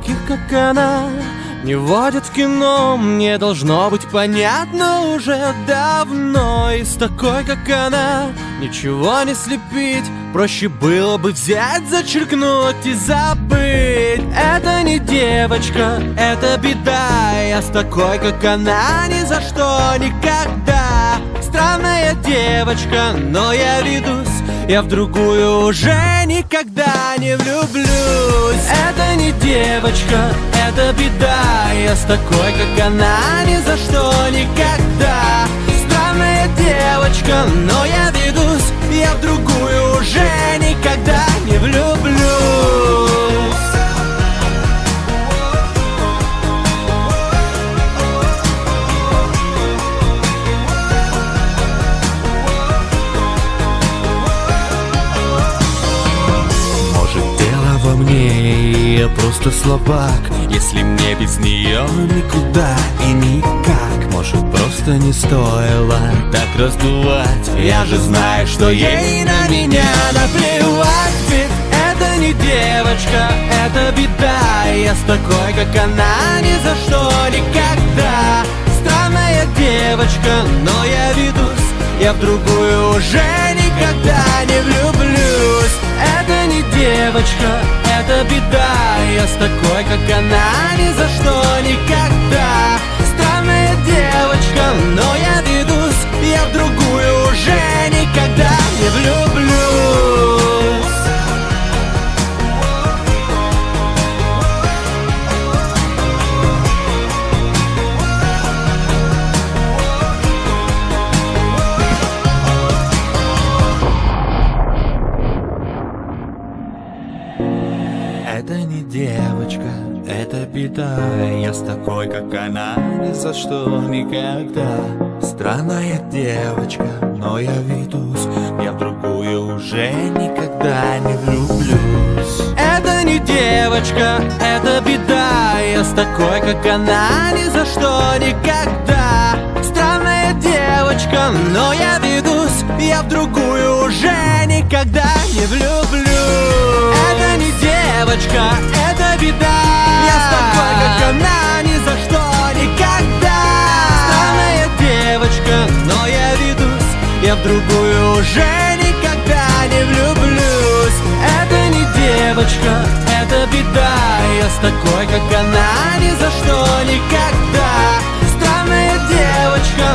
таких, как она, не водят в кино. Мне должно быть понятно уже давно. И с такой, как она, ничего не слепить. Проще было бы взять, зачеркнуть и забыть. Это не девочка, это беда. Я с такой, как она, ни за что никогда. Странная девочка, но я ведусь. Я в другую уже никогда не влюблюсь. Это не девочка, это беда. Я с такой, как она, ни за что никогда. Странная девочка, но я ведусь. Я в другую уже никогда не влюблюсь. Во мне, я просто слабак. Если мне без нее никуда и никак. Может, просто не стоило так раздувать. Я же знаю, что ей на меня наплевать. Ведь это не девочка, это беда. Я с такой, как она, ни за что никогда. Странная девочка, но я ведусь. Я в другую уже никогда не влюблюсь. Это не девочка, это беда. Я с такой, как она, ни за что никогда. Странная девочка, но я ведусь. Я в другую уже никогда не влюблюсь. Это не девочка, это беда. Я с такой, как она, ни за что никогда. Странная девочка, но я ведусь. Я в другую уже никогда не влюблюсь. Это не девочка, это беда. Я с такой, как она, ни за что никогда. Странная девочка, но я ведусь. Я в другую уже никогда не влюблюсь. Это не девочка, это беда. Я с такой, как она, ни за что никогда. Странная девочка, но я ведусь. Я в другую уже никогда не влюблюсь. Это не девочка, это беда. Я с такой, как она, ни за что никогда. Странная девочка,